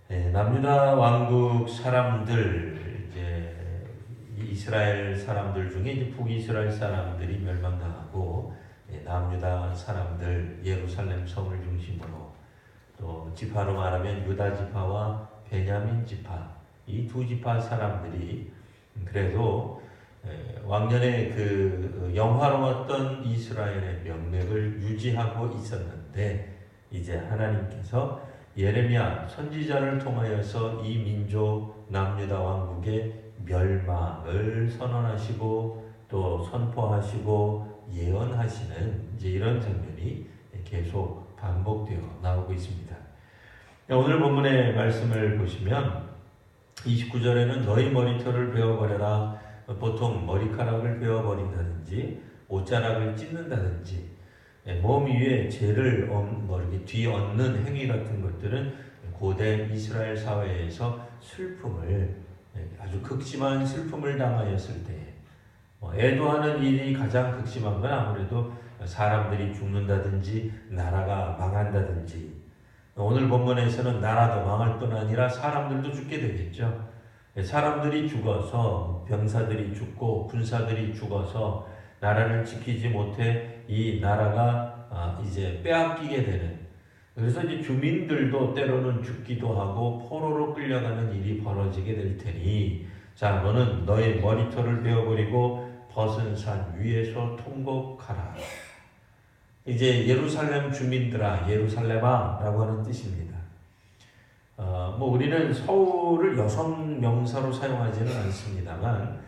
남유다 왕국 사람들, 이제 이스라엘 사람들 중에 이제 북이스라엘 사람들이 멸망당하고, 남유다 사람들, 예루살렘 성을 중심으로, 또 지파로 말하면 유다 지파와 베냐민 지파, 이 두 지파 사람들이 그래도 왕년에 그 영화로웠던 이스라엘의 명맥을 유지하고 있었는데, 이제 하나님께서 예레미야 선지자를 통하여서 이 민족 남유다 왕국의 멸망을 선언하시고 또 선포하시고 예언하시는 이제 이런 장면이 계속 반복되어 나오고 있습니다. 오늘 본문의 말씀을 보시면 29절에는 너희 머리털을 베어버려라. 보통 머리카락을 베어버린다든지 옷자락을 찢는다든지 몸 위에 죄를 이렇게 뒤엎는 행위 같은 것들은 고대 이스라엘 사회에서 슬픔을, 아주 극심한 슬픔을 당하였을 때 애도하는 일이 가장 극심한 건 아무래도 사람들이 죽는다든지 나라가 망한다든지, 오늘 본문에서는 나라도 망할 뿐 아니라 사람들도 죽게 되겠죠. 사람들이 죽어서 병사들이 죽고 군사들이 죽어서 나라를 지키지 못해 이 나라가 이제 빼앗기게 되는, 그래서 이제 주민들도 때로는 죽기도 하고 포로로 끌려가는 일이 벌어지게 될 테니, 자, 너는 너의 머리털을 베어버리고 벗은 산 위에서 통곡하라. 이제 예루살렘 주민들아, 예루살렘아라고 하는 뜻입니다. 우리는 서울을 여성 명사로 사용하지는 않습니다만,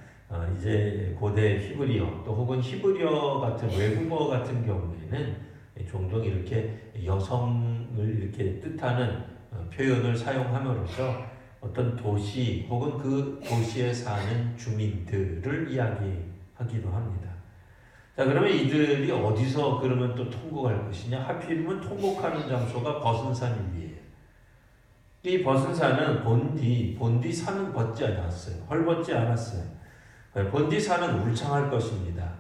이제 고대 히브리어 또 혹은 히브리어 같은 외국어 같은 경우에는 종종 이렇게 여성을 이렇게 뜻하는 표현을 사용함으로써 어떤 도시 혹은 그 도시에 사는 주민들을 이야기하기도 합니다. 자, 그러면 이들이 어디서 그러면 또 통곡할 것이냐? 하필이면 통곡하는 장소가 벗은 산 위에요. 이 벗은 산은 본디 산은 벗지 않았어요. 헐벗지 않았어요. 본디 산은 울창할 것입니다.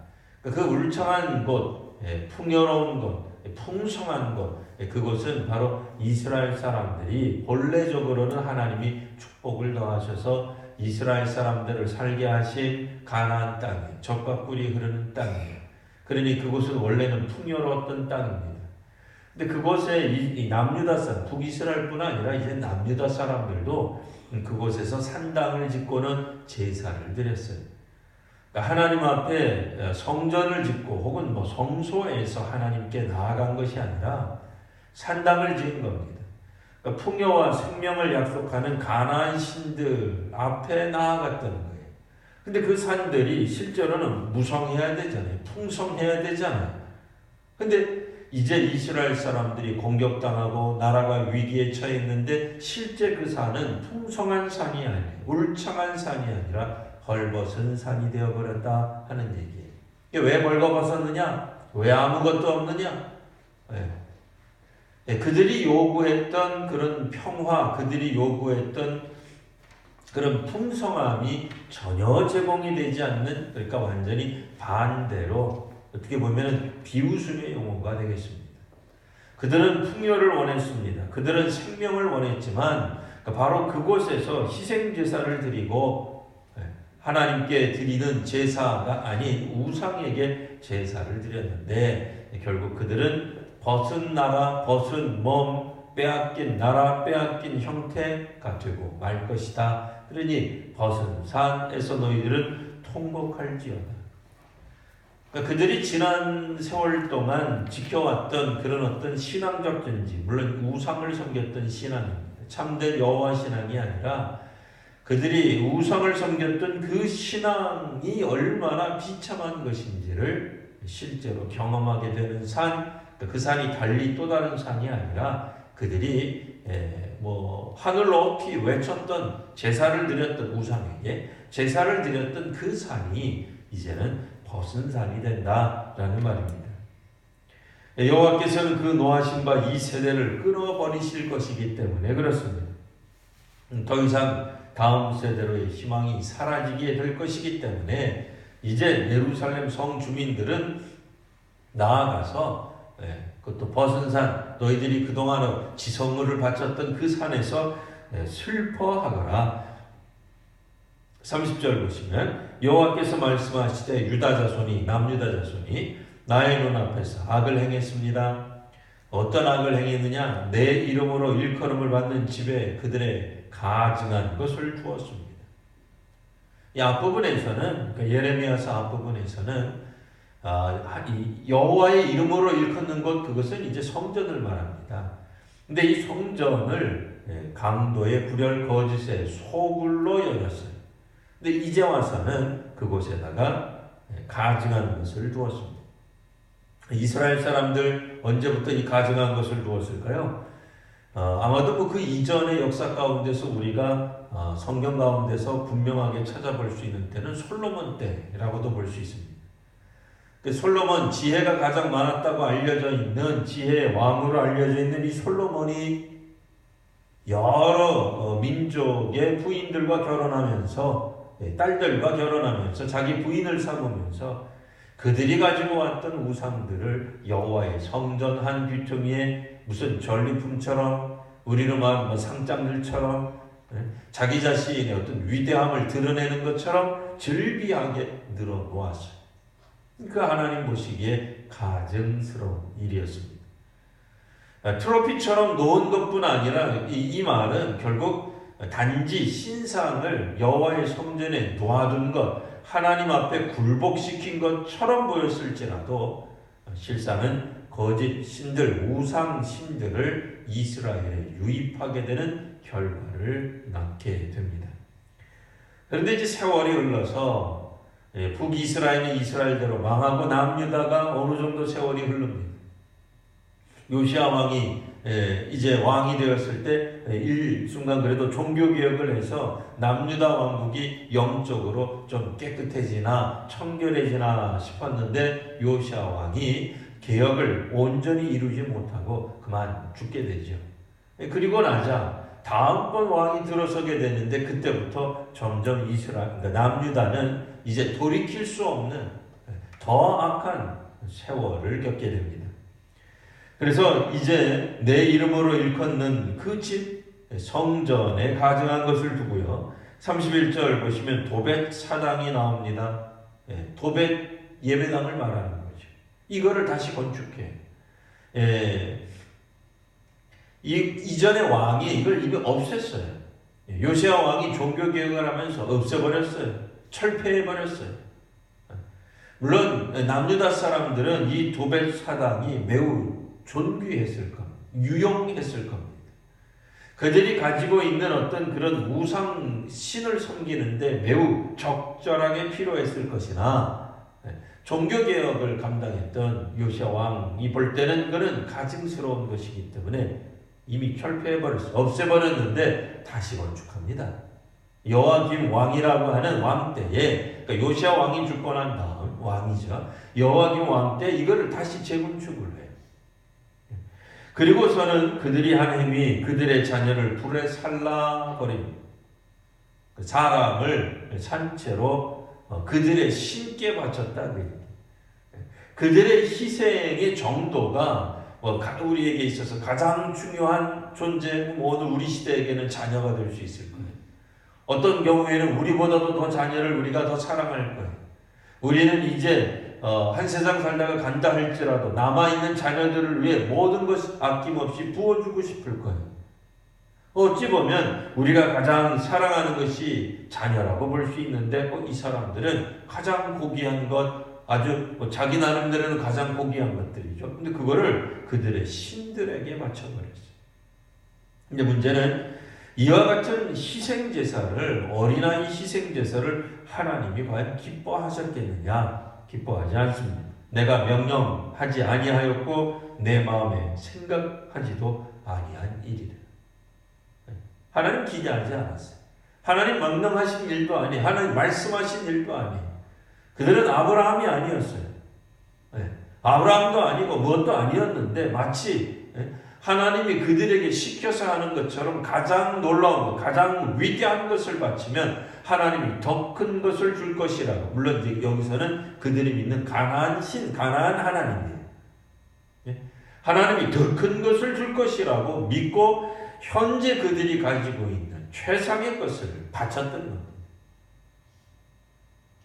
그 울창한 곳, 풍요로운 곳, 풍성한 곳, 그곳은 바로 이스라엘 사람들이 본래적으로는 하나님이 축복을 더하셔서 이스라엘 사람들을 살게 하신 가나안 땅이에요. 젖과 꿀이 흐르는 땅이에요. 그러니 그곳은 원래는 풍요로웠던 땅입니다. 근데 그곳에 이 남유다 사람, 북이스라엘뿐 아니라 이제 남유다 사람들도 그곳에서 산당을 짓고는 제사를 드렸어요. 그러니까 하나님 앞에 성전을 짓고 혹은 성소에서 하나님께 나아간 것이 아니라 산당을 지은 겁니다. 그러니까 풍요와 생명을 약속하는 가나안 신들 앞에 나아갔다는 거예요. 근데 그 산들이 실제로는 무성해야 되잖아요. 풍성해야 되잖아요. 근데 이제 이스라엘 사람들이 공격당하고 나라가 위기에 처했는데 실제 그 산은 풍성한 산이 아니에요. 울창한 산이 아니라 헐벗은 산이 되어버렸다 하는 얘기예요. 왜 벌거벗었느냐? 왜 아무것도 없느냐? 그들이 요구했던 그런 평화, 그들이 요구했던 그런 풍성함이 전혀 제공이 되지 않는, 그러니까 완전히 반대로 어떻게 보면 비웃음의 용어가 되겠습니다. 그들은 풍요를 원했습니다. 그들은 생명을 원했지만 바로 그곳에서 희생제사를 드리고 하나님께 드리는 제사가 아닌 우상에게 제사를 드렸는데, 결국 그들은 벗은 나라, 벗은 몸, 빼앗긴 나라, 빼앗긴 형태가 되고 말 것이다. 그러니 벗은 산에서 너희들은 통곡할지어다. 그러니까 그들이 지난 세월 동안 지켜왔던 그런 어떤 신앙적 전지, 물론 우상을 섬겼던 신앙입니다. 참된 여호와 신앙이 아니라 그들이 우상을 섬겼던 그 신앙이 얼마나 비참한 것인지를 실제로 경험하게 되는 산, 그 산이 달리 또 다른 산이 아니라 그들이 하늘 높이 외쳤던, 제사를 드렸던 우상에게 제사를 드렸던 그 산이 이제는 벗은 산이 된다라는 말입니다. 여호와께서는 그 노하신 바 이 세대를 끊어버리실 것이기 때문에 그렇습니다. 더 이상 다음 세대로의 희망이 사라지게 될 것이기 때문에 이제 예루살렘 성 주민들은 나아가서 그것도 벗은 산, 너희들이 그동안 지성물을 바쳤던 그 산에서 슬퍼하거라. 30절 보시면 여호와께서 말씀하시되 유다 자손이 남유다 자손이 나의 눈앞에서 악을 행했습니다. 어떤 악을 행했느냐? 내 이름으로 일컬음을 받는 집에 그들의 가증한 것을 주었습니다. 이 앞부분에서는 예레미야서 앞부분에서는 여호와의 이름으로 일컫는 것, 그것은 이제 성전을 말합니다. 근데 이 성전을 강도의 불혈 거짓의 소굴로 여겼어요. 근데 이제 와서는 그곳에다가 가증한 것을 두었습니다. 이스라엘 사람들 언제부터 이 가증한 것을 두었을까요? 아마도 그 이전의 역사 가운데서 우리가 성경 가운데서 분명하게 찾아볼 수 있는 때는 솔로몬 때라고도 볼 수 있습니다. 솔로몬, 지혜가 가장 많았다고 알려져 있는, 지혜의 왕으로 알려져 있는 이 솔로몬이 여러 민족의 부인들과 결혼하면서, 딸들과 결혼하면서 자기 부인을 삼으면서 그들이 가지고 왔던 우상들을 여호와의 성전 한 귀퉁이에 무슨 전리품처럼, 우리로 말하면 상장들처럼 자기 자신의 어떤 위대함을 드러내는 것처럼 즐비하게 늘어놓았어요. 그 하나님 보시기에 가증스러운 일이었습니다. 트로피처럼 놓은 것뿐 아니라 이 말은 결국 단지 신상을 여호와의 성전에 놓아둔 것, 하나님 앞에 굴복시킨 것처럼 보였을지라도 실상은 거짓 신들, 우상 신들을 이스라엘에 유입하게 되는 결과를 낳게 됩니다. 그런데 이제 세월이 흘러서 북이스라엘이 이스라엘대로 망하고 남유다가 어느 정도 세월이 흐릅니다. 요시야 왕이 이제 왕이 되었을 때 일순간 그래도 종교개혁을 해서 남유다 왕국이 영적으로 좀 깨끗해지나 청결해지나 싶었는데 요시야 왕이 개혁을 온전히 이루지 못하고 그만 죽게 되죠. 그리고 나자 다음번 왕이 들어서게 되는데 그때부터 점점 그러니까 남유다는 이제 돌이킬 수 없는 더 악한 세월을 겪게 됩니다. 그래서 이제 내 이름으로 일컫는 그 집 성전에 가증한 것을 두고요. 31절 보시면 도벳 사당이 나옵니다. 도벳 예배당을 말하는 거죠. 이거를 다시 건축해. 이전의 왕이 이걸 이미 없앴어요. 요시야 왕이 종교개혁을 하면서 없애버렸어요. 철폐해버렸어요. 물론 남유다 사람들은 이 도벳 사당이 매우 존귀했을 겁니다. 유용했을 겁니다. 그들이 가지고 있는 어떤 그런 우상 신을 섬기는데 매우 적절하게 필요했을 것이나 종교개혁을 감당했던 요시야 왕이 볼 때는 그는 가증스러운 것이기 때문에 이미 철폐해버렸어요. 없애버렸는데 다시 건축합니다. 여호와김 왕이라고 하는 왕 때에, 그러니까 요시야 왕이 죽고 난 다음 왕이죠. 여호와김 왕 때 이거를 다시 재건축을 해요. 그리고서는 그들이 한 행위, 그들의 자녀를 불에 살라버립니다. 사람을 산채로 그들의 신께 바쳤다. 그들의 희생의 정도가 우리에게 있어서 가장 중요한 존재, 오늘 우리 시대에게는 자녀가 될 수 있을 거예요. 어떤 경우에는 우리보다도 더 자녀를 우리가 더 사랑할 거예요. 우리는 이제 한 세상 살다가 간다 할지라도 남아있는 자녀들을 위해 모든 것을 아낌없이 부어주고 싶을 거예요. 어찌 보면 우리가 가장 사랑하는 것이 자녀라고 볼 수 있는데 이 사람들은 가장 고귀한 것, 아주 자기 나름대로는 가장 고귀한 것들이죠. 근데 그거를 그들의 신들에게 바쳐버렸어요. 근데 문제는 이와 같은 희생제사를, 어린아이 희생제사를 하나님이 과연 기뻐하셨겠느냐? 기뻐하지 않습니다. 내가 명령하지 아니하였고 내 마음에 생각하지도 아니한 일이라. 하나님 기대하지 않았어요. 하나님 명령하신 일도 아니, 하나님 말씀하신 일도 아니. 그들은 아브라함이 아니었어요. 아브라함도 아니고 무엇도 아니었는데 마치 하나님이 그들에게 시켜서 하는 것처럼 가장 놀라운 것, 가장 위대한 것을 바치면 하나님이 더 큰 것을 줄 것이라고. 물론 여기서는 그들이 믿는 가나안 하나님이에요. 하나님이 더 큰 것을 줄 것이라고 믿고 현재 그들이 가지고 있는 최상의 것을 바쳤던 겁니다.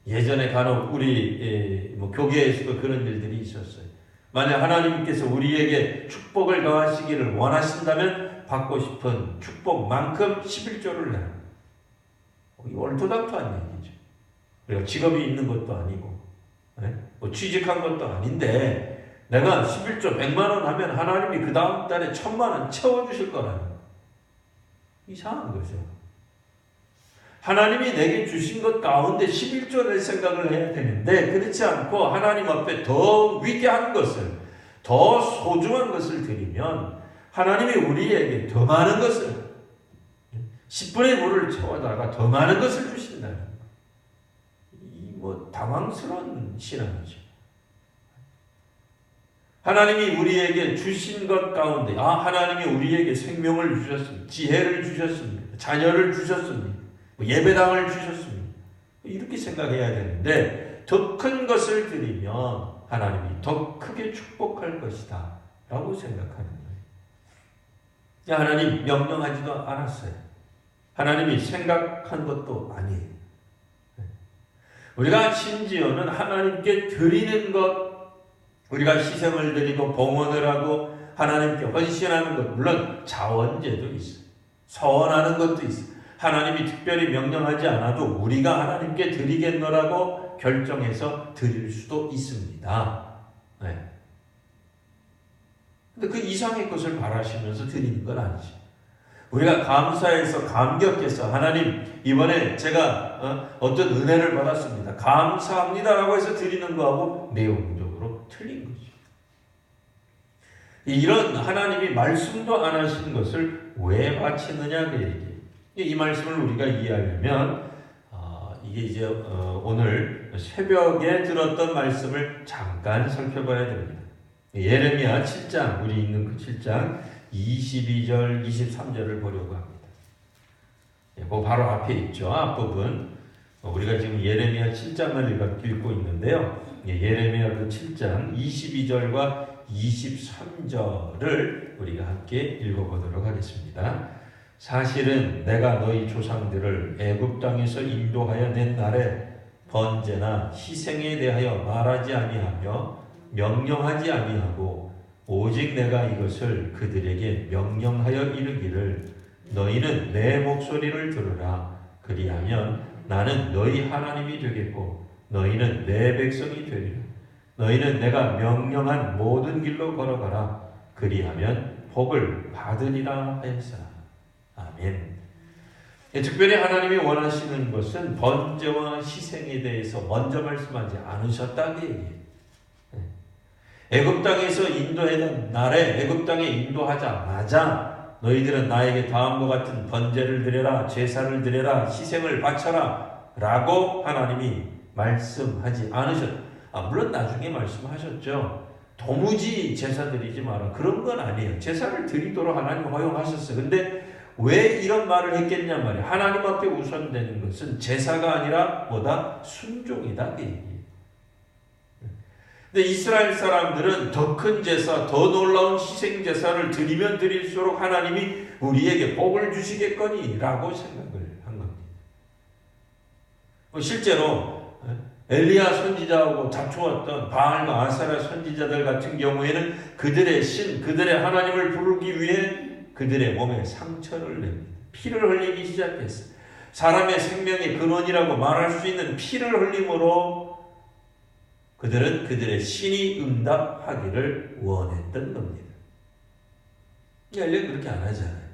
예전에 간혹 우리 교계에서도 그런 일들이 있었어요. 만약 하나님께서 우리에게 축복을 더하시기를 원하신다면 받고 싶은 축복만큼 11조를 내라. 이 얼토당토한 얘기죠. 우리가 직업이 있는 것도 아니고 취직한 것도 아닌데 내가 11조 100만 원 하면 하나님이 그 다음 달에 1000만 원 채워주실 거라는 거. 이상한 거죠. 하나님이 내게 주신 것 가운데 11조를 생각을 해야 되는데 그렇지 않고 하나님 앞에 더 위대한 것을, 더 소중한 것을 드리면 하나님이 우리에게 더 많은 것을, 10분의 1을 채워다가 더 많은 것을 주신다는 거예요. 당황스러운 신앙이죠. 하나님이 우리에게 주신 것 가운데 하나님이 우리에게 생명을 주셨습니다. 지혜를 주셨습니다. 자녀를 주셨습니다. 예배당을 주셨습니다. 이렇게 생각해야 되는데 더 큰 것을 드리면 하나님이 더 크게 축복할 것이다 라고 생각하는 거예요. 하나님 명령하지도 않았어요. 하나님이 생각한 것도 아니에요. 우리가 심지어는 하나님께 드리는 것, 우리가 희생을 드리고 봉헌을 하고 하나님께 헌신하는 것, 물론 자원제도 있어요. 서원하는 것도 있어요. 하나님이 특별히 명령하지 않아도 우리가 하나님께 드리겠노라고 결정해서 드릴 수도 있습니다. 근데 그 이상의 것을 바라시면서 드리는 건 아니죠. 우리가 감사해서 감격해서 하나님 이번에 제가 어떤 은혜를 받았습니다. 감사합니다라고 해서 드리는 거하고 내용적으로 틀린 거죠. 이런 하나님이 말씀도 안 하신 것을 왜 바치느냐 그 얘기예요. 이 말씀을 우리가 이해하려면 이게 이제 오늘 새벽에 들었던 말씀을 잠깐 살펴봐야 됩니다. 예레미야 7장, 우리 읽는 그 7장 22절, 23절을 보려고 합니다. 그 바로 앞에 있죠. 앞부분. 우리가 지금 예레미야 7장을 읽고 있는데요. 예레미야 그 7장 22절과 23절을 우리가 함께 읽어보도록 하겠습니다. 사실은 내가 너희 조상들을 애굽 땅에서 인도하여 낸 날에 번제나 희생에 대하여 말하지 아니하며 명령하지 아니하고 오직 내가 이것을 그들에게 명령하여 이르기를 너희는 내 목소리를 들으라. 그리하면 나는 너희 하나님이 되겠고 너희는 내 백성이 되리라. 너희는 내가 명령한 모든 길로 걸어가라. 그리하면 복을 받으리라 하였으나. 아멘. 특별히 하나님이 원하시는 것은 번제와 희생에 대해서 먼저 말씀하지 않으셨다는 얘기예요. 애굽 땅에서 인도하던 날에 애굽 땅에 인도하자마자 너희들은 나에게 다음과 같은 번제를 드려라, 제사를 드려라, 희생을 바쳐라 라고 하나님이 말씀하지 않으셨다. 물론 나중에 말씀하셨죠. 도무지 제사 드리지 마라. 그런 건 아니에요. 제사를 드리도록 하나님 허용하셨어요. 근데 왜 이런 말을 했겠냐 말이에요. 하나님 앞에 우선되는 것은 제사가 아니라 뭐다? 순종이다. 그 얘기예요. 근데 이스라엘 사람들은 더 큰 제사, 더 놀라운 희생 제사를 드리면 드릴수록 하나님이 우리에게 복을 주시겠거니 라고 생각을 한 겁니다. 실제로 엘리야 선지자하고 다투었던 바알과 아세라 선지자들 같은 경우에는 그들의 신, 그들의 하나님을 부르기 위해 그들의 몸에 상처를 냅니다. 피를 흘리기 시작했어요. 사람의 생명의 근원이라고 말할 수 있는 피를 흘림으로 그들은 그들의 신이 응답하기를 원했던 겁니다. 원래 그렇게 안 하잖아요.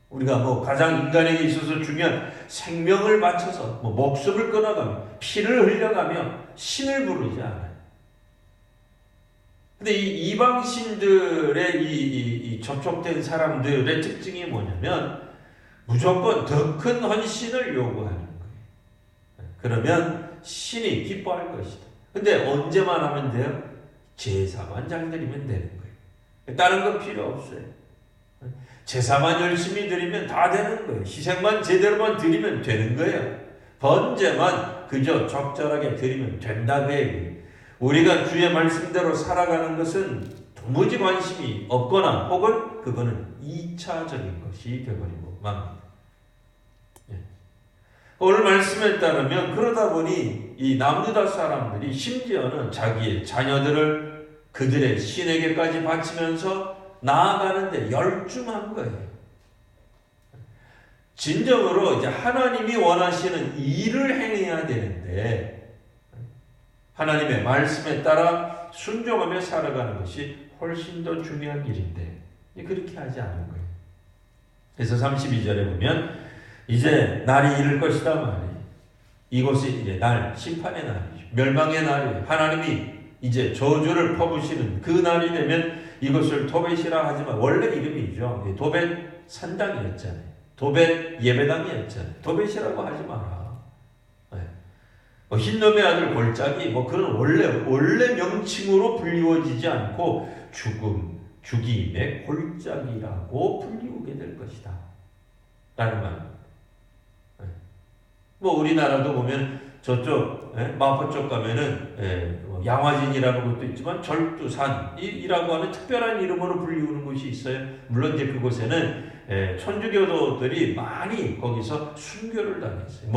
우리가 가장 인간에게 있어서 중요한 생명을 바쳐서 목숨을 끊어가며 피를 흘려가며 신을 부르지 않아요. 근데 이 이방신들의 이 접촉된 사람들의 특징이 뭐냐면 무조건 더 큰 헌신을 요구하는 거예요. 그러면 신이 기뻐할 것이다. 근데 언제만 하면 돼요? 제사만 잘 드리면 되는 거예요. 다른 거 필요 없어요. 제사만 열심히 드리면 다 되는 거예요. 희생만 제대로만 드리면 되는 거예요. 번제만 그저 적절하게 드리면 된다 그 얘기예요. 우리가 주의 말씀대로 살아가는 것은 도무지 관심이 없거나 혹은 그거는 2차적인 것이 되어버리고 맙니다. 예. 오늘 말씀에 따르면 그러다 보니 이 남유다 사람들이 심지어는 자기의 자녀들을 그들의 신에게까지 바치면서 나아가는데 열중한 거예요. 진정으로 이제 하나님이 원하시는 일을 행해야 되는데 하나님의 말씀에 따라 순종하며 살아가는 것이 훨씬 더 중요한 일인데 그렇게 하지 않은 거예요. 그래서 32절에 보면 이제 날이 이를 것이다 말이에요. 이곳이 이제 날, 심판의 날이죠. 멸망의 날이에요. 하나님이 이제 저주를 퍼부시는 그 날이 되면 이것을 도벳이라 하지만 원래 이름이죠. 도벳 산당이었잖아요. 도벳 예배당이었잖아요. 도벳이라고 하지 마라. 흰놈의 아들 골짜기 그런 원래 명칭으로 불리워지지 않고 죽임의 골짜기라고 불리우게 될 것이다. 라는 말입니다. 우리나라도 보면 저쪽 마포 쪽 가면은 양화진이라는 것도 있지만 절두산이라고 하는 특별한 이름으로 불리우는 곳이 있어요. 물론 이제 그곳에는 천주교도들이 많이 거기서 순교를 당했어요.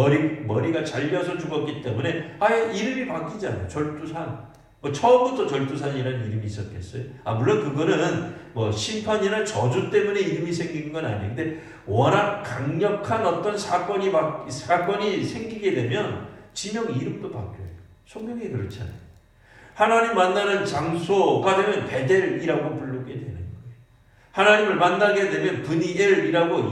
머리가 잘려서 죽었기 때문에 아예 이름이 바뀌잖아요. 절두산. 처음부터 절두산이라는 이름이 있었겠어요? 물론 그거는 심판이나 저주 때문에 이름이 생긴 건 아닌데 워낙 강력한 어떤 사건이 생기게 되면 지명 이름도 바뀌어요. 성경이 그렇잖아요. 하나님 만나는 장소가 되면 베델이라고 부르게 되는 거예요. 하나님을 만나게 되면 브니엘이라고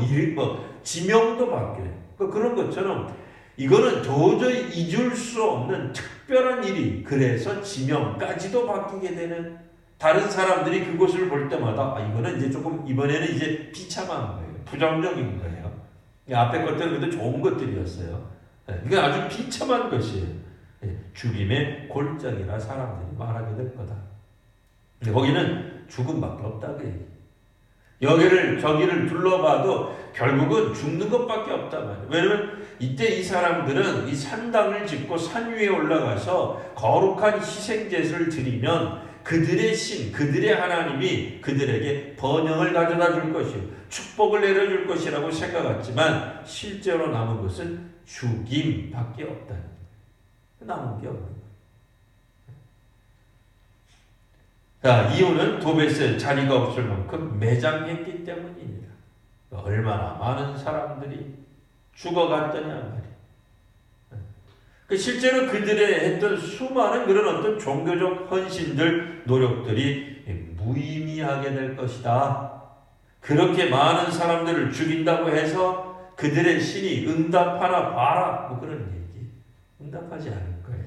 지명도 바뀌어요. 그런 것처럼 이거는 도저히 잊을 수 없는 특별한 일이 그래서 지명까지도 바뀌게 되는 다른 사람들이 그곳을 볼 때마다 이거는 이제 조금 이번에는 이제 비참한 거예요. 부정적인 거예요. 앞에 것들은 그래도 좋은 것들이었어요. 이건 아주 비참한 것이에요. 죽임의 골짜기라 사람들이 말하게 될 거다. 거기는 죽음밖에 없다 그 얘기. 여기를 저기를 둘러봐도 결국은 죽는 것밖에 없단 말이에요. 왜냐하면 이때 이 사람들은 이 산당을 짓고 산 위에 올라가서 거룩한 희생제를 드리면 그들의 신, 그들의 하나님이 그들에게 번영을 가져다 줄 것이요 축복을 내려줄 것이라고 생각했지만 실제로 남은 것은 죽임밖에 없다. 남은 게 없는 거예요. 자, 이유는 도벳에 자리가 없을 만큼 매장했기 때문입니다. 얼마나 많은 사람들이 죽어갔더냐 말이에요. 실제로 그들의 했던 수많은 그런 어떤 종교적 헌신들, 노력들이 무의미하게 될 것이다. 그렇게 많은 사람들을 죽인다고 해서 그들의 신이 응답하나 봐라. 그런 얘기. 응답하지 않을 거예요.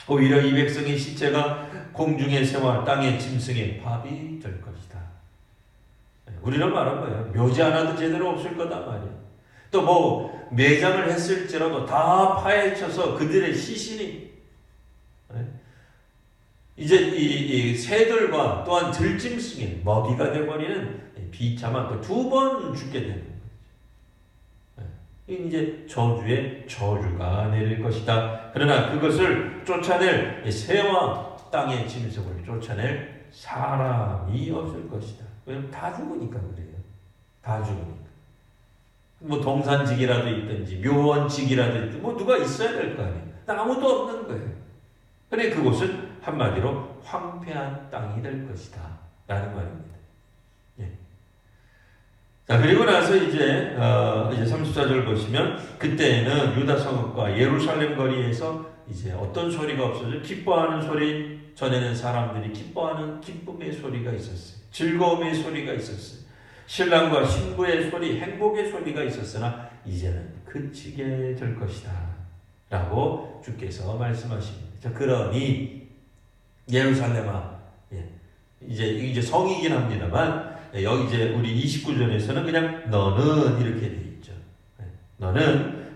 오히려 이 백성의 시체가 공중의 새와 땅의 짐승의 밥이 될 것이다. 우리는 말한 거예요. 묘지 하나도 제대로 없을 거다 말이에요. 또 매장을 했을지라도 다 파헤쳐서 그들의 시신이 이제 이 새들과 또한 들짐승의 먹이가 되어버리는 비참한 2번 죽게 되는 거죠. 이제 저주의 저주가 내릴 것이다. 그러나 그것을 쫓아낼 새와 땅의 짐승을 쫓아낼 사람이 없을 것이다. 왜냐하면 다 죽으니까 그래요. 다 죽으니까. 동산직이라도 있든지 묘원직이라도 있든지 누가 있어야 될 거 아니에요. 아무도 없는 거예요. 그래 그곳은 한마디로 황폐한 땅이 될 것이다 라는 말입니다. 예. 자, 그리고 나서 이제 34절 보시면 그때에는 유다 성읍과 예루살렘 거리에서 이제 어떤 소리가 없어져 기뻐하는 소리, 전에는 사람들이 기뻐하는 기쁨의 소리가 있었어요. 즐거움의 소리가 있었어요. 신랑과 신부의 소리, 행복의 소리가 있었으나 이제는 그치게 될 것이다 라고 주께서 말씀하십니다. 그러니 예루살렘아, 이제 성이긴 합니다만 여기 이제 우리 29절에서는 그냥 너는 이렇게 되어 있죠. 너는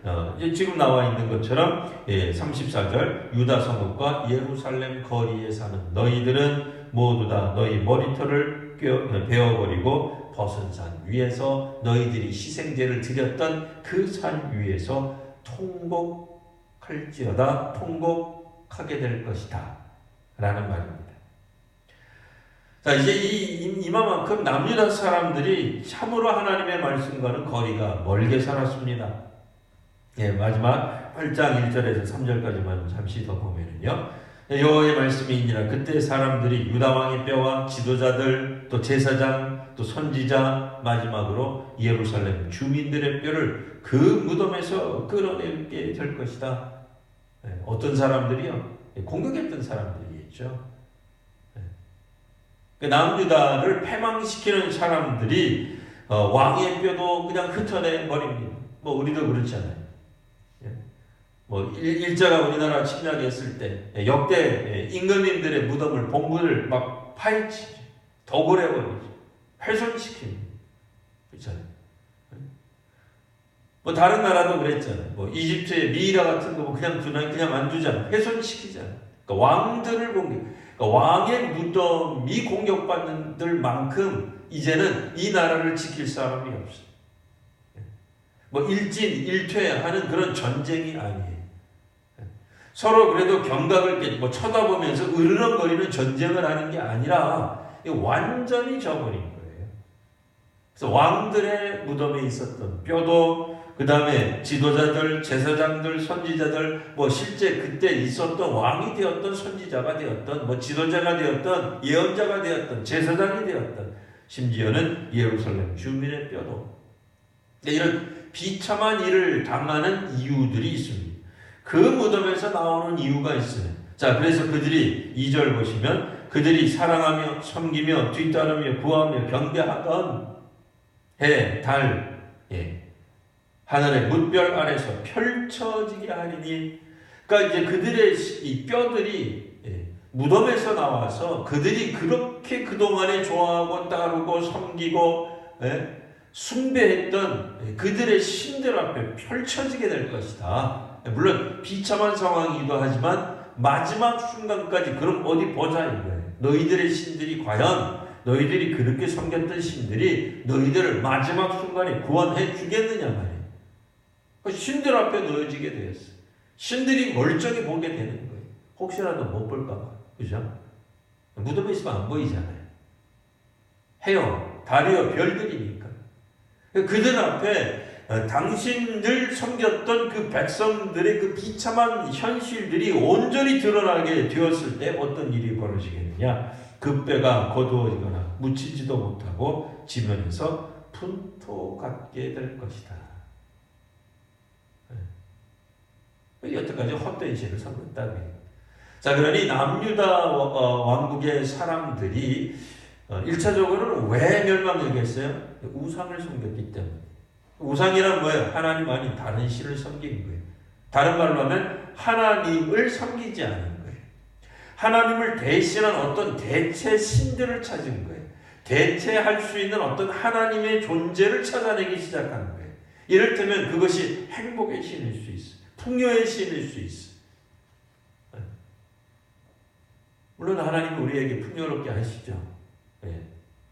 지금 나와 있는 것처럼 34절 유다 성읍과 예루살렘 거리에 사는 너희들은 모두 다 너희 머리털을 베어버리고 벗은 산 위에서 너희들이 희생제를 드렸던 그 산 위에서 통곡할지어다 통곡하게 될 것이다 라는 말입니다. 자, 이제 이만큼 남유다 사람들이 참으로 하나님의 말씀과는 거리가 멀게 살았습니다. 예, 마지막 8장 1절에서 3절까지만 잠시 더 보면은요. 여호와의 말씀이니라. 그때 사람들이 유다 왕의 뼈와 지도자들, 또 제사장, 또 선지자, 마지막으로 예루살렘 주민들의 뼈를 그 무덤에서 끌어내게 될 것이다. 예, 어떤 사람들이요? 공격했던 사람들이겠죠. 남유다를 패망시키는 사람들이 왕의 뼈도 그냥 흩어내 버립니다. 뭐 우리도 그렇잖아요. 뭐 일제가 우리나라 침략했을 때 역대 임금님들의 무덤을 봉부를 막 파헤치죠. 도굴해버리죠. 훼손시킵니다. 그렇잖아요. 뭐 다른 나라도 그랬잖아요. 뭐 이집트의 미이라 같은 거 그냥 안 두잖아요. 훼손시키잖아요. 그러니까 왕들을 공격. 왕의 무덤이 공격받는 들만큼 이제는 이 나라를 지킬 사람이 없어요. 뭐 일진일퇴하는 그런 전쟁이 아니에요. 서로 그래도 경각을 뭐 쳐다보면서 으르렁거리는 전쟁을 하는 게 아니라 완전히 져버린 거예요. 그래서 왕들의 무덤에 있었던 뼈도, 그 다음에 지도자들, 제사장들, 선지자들, 뭐 실제 그때 있었던 왕이 되었던, 선지자가 되었던, 뭐 지도자가 되었던, 예언자가 되었던, 제사장이 되었던, 심지어는 예루살렘 주민의 뼈도. 이런 비참한 일을 당하는 이유들이 있습니다. 그 무덤에서 나오는 이유가 있어요. 자, 그래서 그들이 2절 보시면 그들이 사랑하며 섬기며 뒤따르며 구하며 경배하던 해, 달, 하늘의 뭇별 아래서 펼쳐지게 하리니. 그러니까 이제 그들의 이 뼈들이 무덤에서 나와서 그들이 그렇게 그동안에 좋아하고 따르고 섬기고 숭배했던 그들의 신들 앞에 펼쳐지게 될 것이다. 물론 비참한 상황이기도 하지만 마지막 순간까지 그럼 어디 보자 이거예요. 너희들의 신들이 과연 너희들이 그렇게 섬겼던 신들이 너희들을 마지막 순간에 구원해 주겠느냐 말이에요. 신들 앞에 놓여지게 되었어요. 신들이 멀쩡히 보게 되는 거예요. 혹시라도 못 볼까 봐. 그죠? 무덤에 있으면 안 보이잖아요. 해요. 달이요. 별들이니까. 그들 앞에 당신들 섬겼던 그 백성들의 그 비참한 현실들이 온전히 드러나게 되었을 때 어떤 일이 벌어지겠느냐? 그 뼈가 거두어지거나 묻히지도 못하고 지면에서 분토 같게 될 것이다. 여태까지 헛된 신을 섬겼다고요. 자, 그러니 남유다 왕국의 사람들이 1차적으로는 왜 멸망했겠어요? 우상을 섬겼기 때문에. 우상이란 뭐예요? 하나님 아닌 다른 신을 섬기는 거예요. 다른 말로 하면 하나님을 섬기지 않은 거예요. 하나님을 대신한 어떤 대체 신들을 찾은 거예요. 대체할 수 있는 어떤 하나님의 존재를 찾아내기 시작한 거예요. 이를테면 그것이 행복의 신일 수 있어요. 풍요의 신일 수 있어요. 물론 하나님은 우리에게 풍요롭게 하시죠.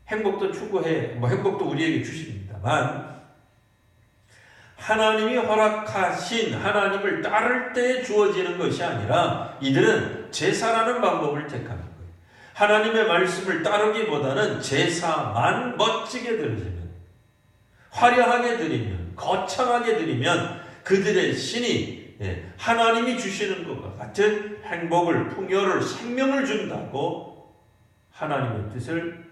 행복도 추구해, 행복도 우리에게 주십니다만, 하나님이 허락하신 하나님을 따를 때 주어지는 것이 아니라 이들은 제사라는 방법을 택하는 거예요. 하나님의 말씀을 따르기보다는 제사만 멋지게 드리면, 화려하게 드리면, 거창하게 드리면 그들의 신이 하나님이 주시는 것과 같은 행복을, 풍요를, 생명을 준다고 하나님의 뜻을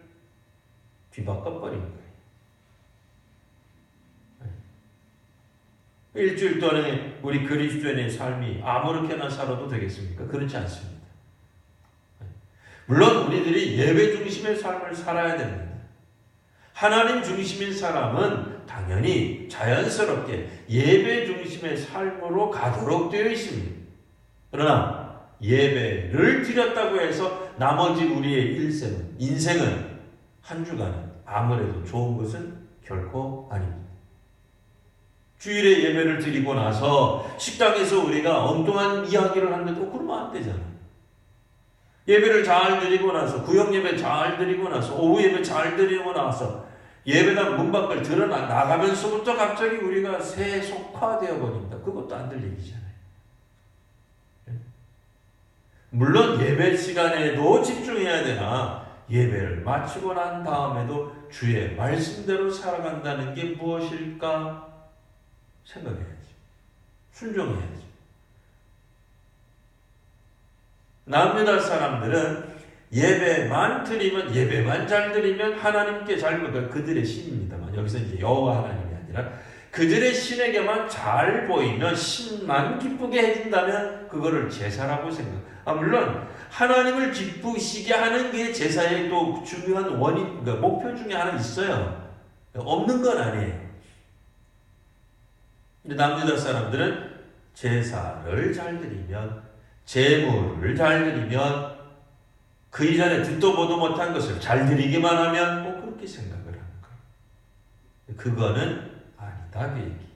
뒤바꿔버린 거예요. 일주일 동안에 우리 그리스도인의 삶이 아무렇게나 살아도 되겠습니까? 그렇지 않습니다. 물론 우리들이 예배 중심의 삶을 살아야 됩니다. 하나님 중심인 사람은 당연히 자연스럽게 예배 중심의 삶으로 가도록 되어 있습니다. 그러나 예배를 드렸다고 해서 나머지 우리의 인생은 한 주간은 아무래도 좋은 것은 결코 아닙니다. 주일에 예배를 드리고 나서 식당에서 우리가 엉뚱한 이야기를 하는데도 그러면 안 되잖아요. 예배를 잘 드리고 나서, 구역 예배 잘 드리고 나서, 오후 예배 잘 드리고 나서 예배당 문 밖을 나가면서부터 갑자기 우리가 세속화되어 버립니다. 그것도 안 될 얘기잖아요. 물론 예배 시간에도 집중해야 되나, 예배를 마치고 난 다음에도 주의 말씀대로 살아간다는 게 무엇일까 생각해야지. 순종해야지. 남유다 사람들은 예배만 드리면, 예배만 잘 드리면 하나님께 잘, 그들의 신입니다만 여기서 이제 여호와 하나님이 아니라 그들의 신에게만 잘 보이면, 신만 기쁘게 해준다면 그거를 제사라고 생각. 물론 하나님을 기쁘시게 하는 게 제사의 또 중요한 원인, 그러니까 목표 중에 하나 있어요. 없는 건 아니에요. 근데 남유다 사람들은 제사를 잘 드리면, 제물을 잘 드리면, 그 이전에 듣도 보도 못한 것을 잘 드리기만 하면 그렇게 생각을 하는 거예요. 그거는 아니다, 그 얘기.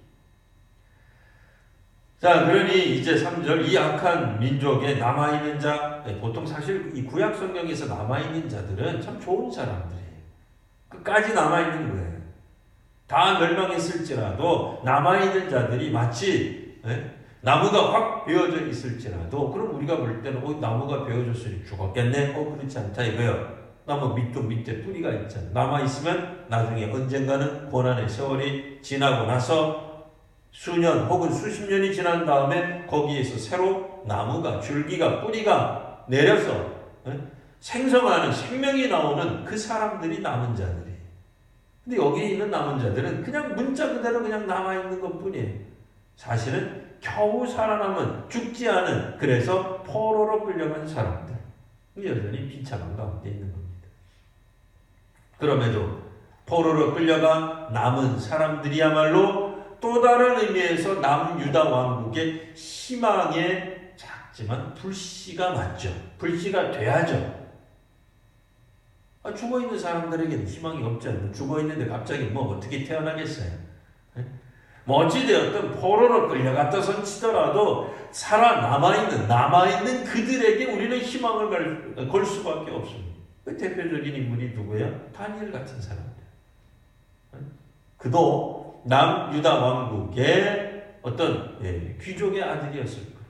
자, 그러니 이제 3절, 이 악한 민족에 남아있는 자, 보통 사실 이 구약 성경에서 남아있는 자들은 참 좋은 사람들이에요. 끝까지 남아있는 거예요. 다 멸망했을지라도 남아있는 자들이 마치 나무가 확 베어져 있을지라도, 그럼 우리가 볼 때는 나무가 베어졌으니 죽었겠네? 그렇지 않다 이거예요. 나무 밑에 뿌리가 있잖아. 남아있으면 나중에 언젠가는 고난의 세월이 지나고 나서 수년 혹은 수십 년이 지난 다음에 거기에서 새로 나무가, 줄기가, 뿌리가 내려서 생성하는 생명이 나오는 그 사람들이 남은 자들이에요. 근데 여기 있는 남은 자들은 그냥 문자 그대로 그냥 남아있는 것 뿐이에요. 사실은 겨우 살아남은, 죽지 않은, 그래서 포로로 끌려간 사람들. 여전히 비참한 가운데 있는 겁니다. 그럼에도 포로로 끌려가 남은 사람들이야말로 또 다른 의미에서 남유다 왕국의 희망의 작지만 불씨가 맞죠. 불씨가 돼야죠. 죽어있는 사람들에게는 희망이 없잖아요. 죽어있는데 갑자기 어떻게 태어나겠어요. 어찌되었든 포로로 끌려갔다선 치더라도 남아있는 그들에게 우리는 희망을 걸 수밖에 없습니다. 그 대표적인 인물이 누구예요? 다니엘 같은 사람들. 그도 남유다 왕국의 어떤 귀족의 아들이었을 거예요.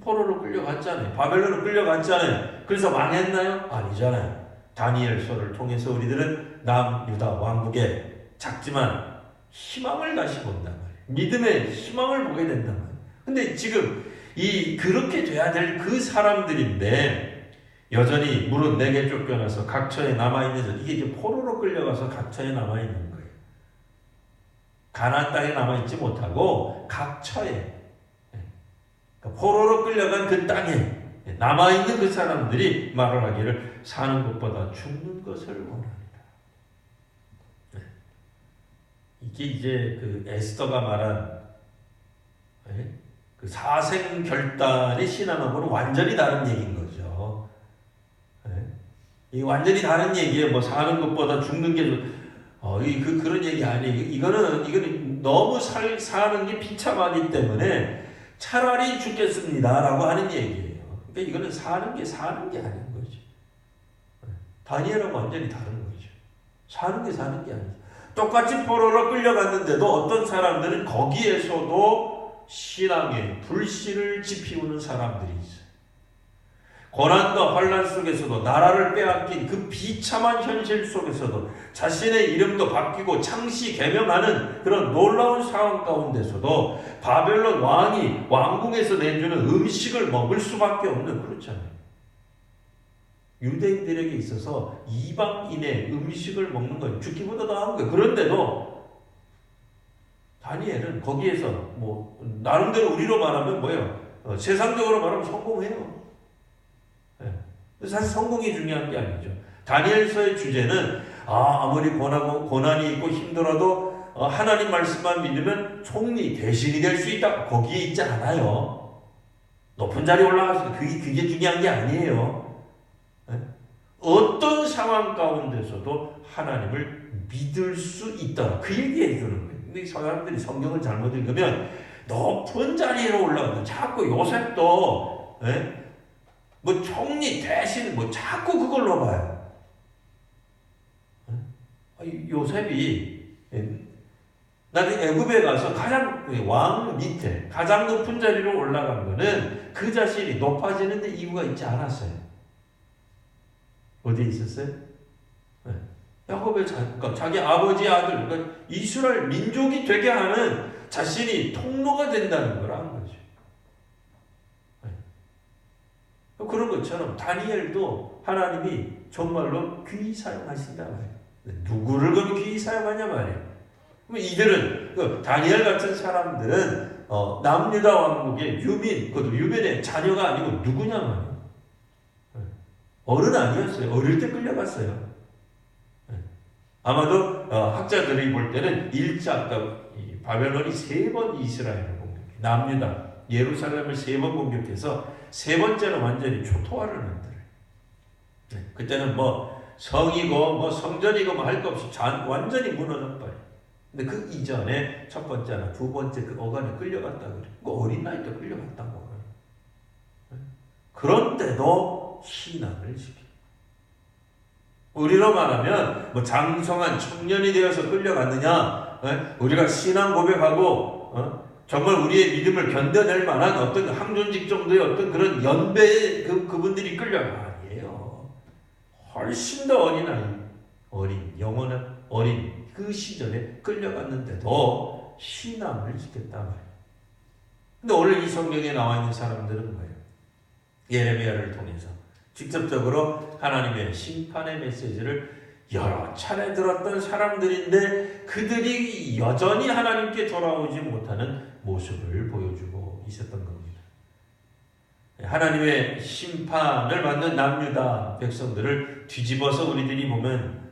포로로 끌려갔잖아요. 바벨론으로 끌려갔잖아요. 그래서 망했나요? 아니잖아요. 다니엘서를 통해서 우리들은 남유다 왕국의 작지만 희망을 다시 본단 말이에요. 믿음의 희망을 보게 된단 말이에요. 근데 지금 그렇게 돼야 될 그 사람들인데 여전히 무릇 내게 쫓겨나서 각처에 남아있는 자, 이게 이제 포로로 끌려가서 각처에 남아있는 거예요. 가나안 땅에 남아있지 못하고 각처에, 그러니까 포로로 끌려간 그 땅에 남아있는 그 사람들이 말을 하기를 사는 것보다 죽는 것을 원합니다. 이게 이제 그 에스더가 말한 그 사생결단의 신앙하고는 완전히 다른 얘기인 거죠. 이 완전히 다른 얘기예요. 사는 것보다 죽는 게 그런 얘기 아니에요. 이거는 너무 사는 게 비참하기 때문에 차라리 죽겠습니다라고 하는 얘기예요. 그러니까 이거는 사는 게 아닌 거죠. 다니엘하고 완전히 다른 거죠. 사는 게 아니죠. 똑같이 포로로 끌려갔는데도 어떤 사람들은 거기에서도 신앙의 불씨를 지피우는 사람들이 있어요. 고난과 환난 속에서도, 나라를 빼앗긴 그 비참한 현실 속에서도 자신의 이름도 바뀌고 창시 개명하는 그런 놀라운 상황 가운데서도 바벨론 왕이 왕궁에서 내주는 음식을 먹을 수밖에 없는, 그렇잖아요. 유대인들에게 있어서 이방인의 음식을 먹는 건 죽기보다 나은 거예요. 그런데도 다니엘은 거기에서 나름대로 우리로 말하면 뭐예요? 세상적으로 말하면 성공해요. 사실 성공이 중요한 게 아니죠. 다니엘서의 주제는 아무리 고난이 있고 힘들어도 하나님 말씀만 믿으면 총리, 대신이 될 수 있다. 거기에 있지 않아요. 높은 자리에 올라가서 그게 중요한 게 아니에요. 어떤 상황 가운데서도 하나님을 믿을 수 있다. 그 얘기해 주는 거예요. 근데 사람들이 성경을 잘못 읽으면 높은 자리로 올라간다. 자꾸 요셉도 총리 대신 자꾸 그걸로 봐요. 요셉이 나중에 애굽에 가서 가장 왕 밑에 가장 높은 자리로 올라간 거는 그 자신이 높아지는데 이유가 있지 않았어요. 어디에 있었어요? 네. 야곱의 그러니까 자기 아버지의 아들, 그러니까 이스라엘 민족이 되게 하는 자신이 통로가 된다는 걸 안 거죠. 네. 그런 것처럼 다니엘도 하나님이 정말로 귀히 사용하신다 말이에요. 누구를 그럼 귀히 사용하냐 말이에요. 그럼 이들은 다니엘 같은 사람들은 남유다 왕국의 유민, 그것도 유민의 자녀가 아니고 누구냐 말이에요. 어른 아니었어요. 어릴 때 끌려갔어요. 아마도 학자들이 볼 때는 바벨론이 3번 이스라엘을 공격해. 남유다, 예루살렘을 3번 공격해서 3번째는 완전히 초토화를 만들어요. 그때는 성이고 성전이고 할 것 없이 완전히 무너져버려요. 근데 그 이전에 첫 번째나 두 번째 그 어간에 끌려갔다 그래요. 그 어린 나이 때 끌려갔다고 그래요. 그런데도 신앙을 지켜요. 우리로 말하면 장성한 청년이 되어서 끌려갔느냐? 우리가 신앙 고백하고 정말 우리의 믿음을 견뎌낼 만한 어떤 항존직 정도의 어떤 그런 연배의 그분들이 끌려가 아니에요. 훨씬 더 영혼의 어린 그 시절에 끌려갔는데도 신앙을 지켰단 말이에요. 근데 오늘 이 성경에 나와 있는 사람들은 뭐예요? 예레미야를 통해서 직접적으로 하나님의 심판의 메시지를 여러 차례 들었던 사람들인데 그들이 여전히 하나님께 돌아오지 못하는 모습을 보여주고 있었던 겁니다. 하나님의 심판을 받는 남유다 백성들을 뒤집어서 우리들이 보면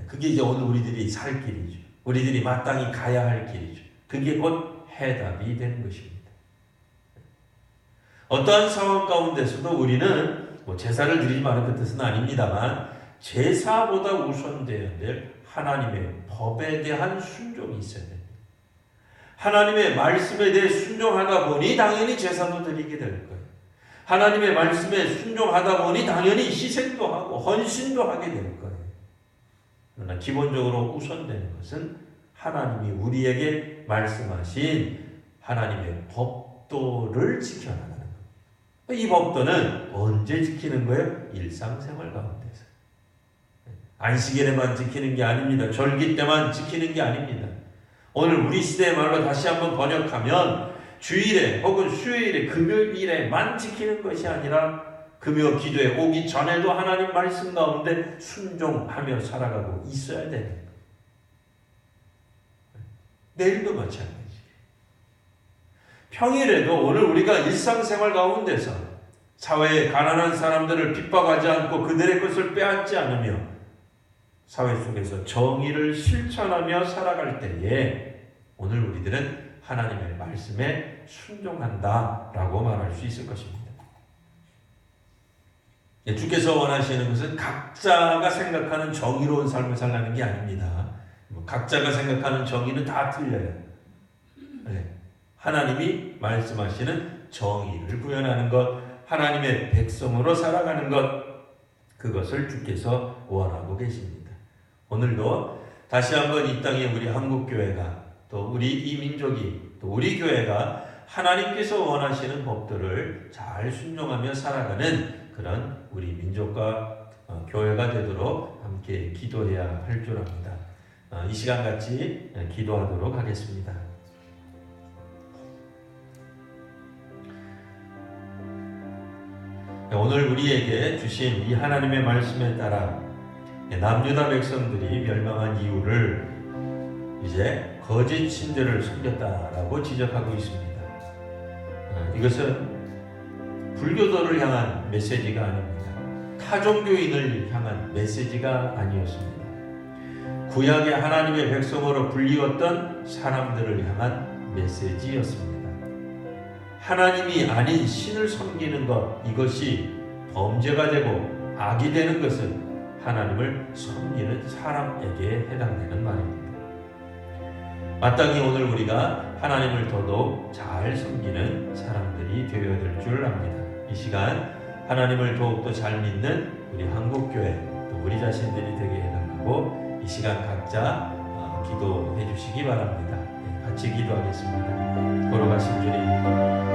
그게 이제 오늘 우리들이 살 길이죠. 우리들이 마땅히 가야 할 길이죠. 그게 곧 해답이 되는 것입니다. 어떠한 상황 가운데서도 우리는 제사를 드리지 말은 그 뜻은 아닙니다만 제사보다 우선되어야 될 하나님의 법에 대한 순종이 있어야 됩니다. 하나님의 말씀에 대해 순종하다 보니 당연히 제사도 드리게 될 거예요. 하나님의 말씀에 순종하다 보니 당연히 희생도 하고 헌신도 하게 될 거예요. 그러나 기본적으로 우선되는 것은 하나님이 우리에게 말씀하신 하나님의 법도를 지켜나가는 거예요. 이 법도는 언제 지키는 거예요? 일상생활 가운데서. 안식일에만 지키는 게 아닙니다. 절기 때만 지키는 게 아닙니다. 오늘 우리 시대의 말로 다시 한번 번역하면 주일에 혹은 수요일에 금요일에만 지키는 것이 아니라 금요 기도에 오기 전에도 하나님 말씀 가운데 순종하며 살아가고 있어야 되는 거예요. 내일도 마찬가지. 평일에도 오늘 우리가 일상생활 가운데서 사회의 가난한 사람들을 핍박하지 않고 그들의 것을 빼앗지 않으며 사회 속에서 정의를 실천하며 살아갈 때에 오늘 우리들은 하나님의 말씀에 순종한다라고 말할 수 있을 것입니다. 주께서 원하시는 것은 각자가 생각하는 정의로운 삶을 살라는 게 아닙니다. 각자가 생각하는 정의는 다 틀려요. 하나님이 말씀하시는 정의를 구현하는 것, 하나님의 백성으로 살아가는 것, 그것을 주께서 원하고 계십니다. 오늘도 다시 한번 이 땅에 우리 한국교회가 또 우리 이 민족이 또 우리 교회가 하나님께서 원하시는 법들을 잘 순종하며 살아가는 그런 우리 민족과 교회가 되도록 함께 기도해야 할 줄 압니다. 이 시간 같이 기도하도록 하겠습니다. 오늘 우리에게 주신 이 하나님의 말씀에 따라 남유다 백성들이 멸망한 이유를 이제 거짓 신들을 섬겼다라고 지적하고 있습니다. 이것은 불교도를 향한 메시지가 아닙니다. 타종교인을 향한 메시지가 아니었습니다. 구약의 하나님의 백성으로 불리웠던 사람들을 향한 메시지였습니다. 하나님이 아닌 신을 섬기는 것, 이것이 범죄가 되고 악이 되는 것은 하나님을 섬기는 사람에게 해당되는 말입니다. 마땅히 오늘 우리가 하나님을 더더욱 잘 섬기는 사람들이 되어야 될 줄 압니다. 이 시간 하나님을 더욱더 잘 믿는 우리 한국교회 또 우리 자신들이 되게 해당하고 이 시간 각자 기도해 주시기 바랍니다. 같이 기도하겠습니다. 걸어가신 주님,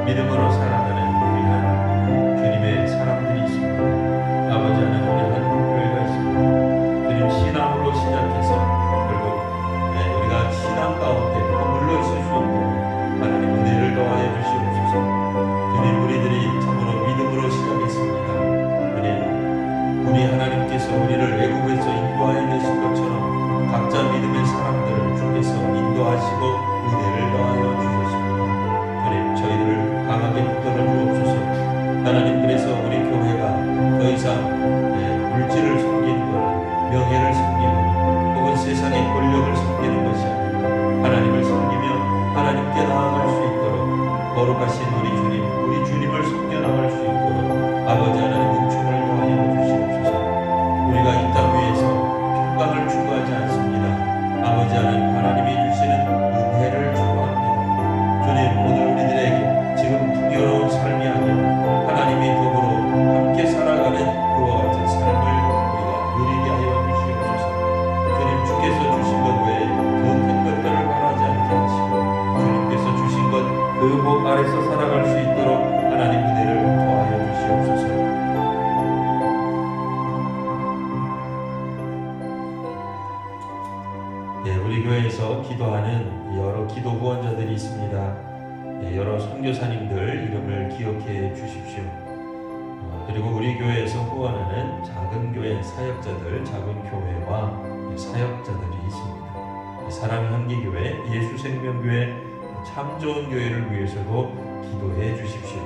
믿음으로 살아가는 귀한 주님의 사람들이 있습니다. 아버지 하나님, 우리 한 인도하시고 은혜를 더하여 주셨습니다. 주님, 저희를 강하게 붙들어 주옵소서. 하나님, 그래서 우리 교회가 더 이상 물질을 섬기는 것, 명예를 섬기는 것, 혹은 세상의 권력을 섬기는 것이 아니라 하나님을 섬기며 하나님께 나아갈 수 있도록 거룩하신 우리 주님을 섬겨 나갈 수 있도록 아버지 하나님 은총을 더하여 주시옵소서. 우리가 이 땅 위에서 평강을 추구하지 않습니다. 아버지 하나님이 주시는 은혜를 추구합니다. 주님, 오늘 우리들에게 지금 풍요로운 삶이 아니라 하나님이 더불어 함께 살아가는 그와 같은 삶을 우리가 누리게 하여 주시옵소서. 주님, 주께서 주신 것 외에 더 큰 것들을 바라지 않게 하시고 주님께서 주신 것 그 복 아래서 살아갈 수 있도록 하나님 은혜를 더하여 주시옵소서. 우리 교회에서 기도하는 여러 기도 후원자들이 있습니다. 여러 선교사님들 이름을 기억해 주십시오. 그리고 우리 교회에서 후원하는 작은 교회 사역자들, 작은 교회와 사역자들이 있습니다. 사랑의 한기교회, 예수생명교회, 참 좋은 교회를 위해서도 기도해 주십시오.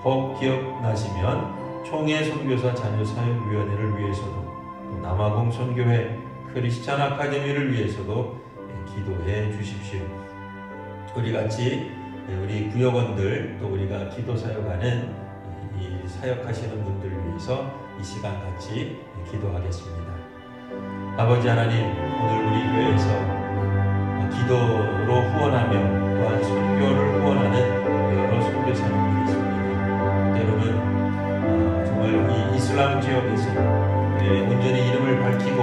혹 기억나시면 총회 선교사 자녀사역위원회를 위해서도, 또 남아공 선교회 크리스찬 아카데미를 위해서도 기도해 주십시오. 우리 같이 우리 구역원들, 또 우리가 기도 사역하는 이 사역하시는 분들을 위해서 이 시간 같이 기도하겠습니다. 아버지 하나님, 오늘 우리 교회에서 기도로 후원하며 또한 선교를 후원하는 여러 선교사님들이 있습니다. 때로는 정말 이 이슬람 지역에서 온전히 이름을 밝히고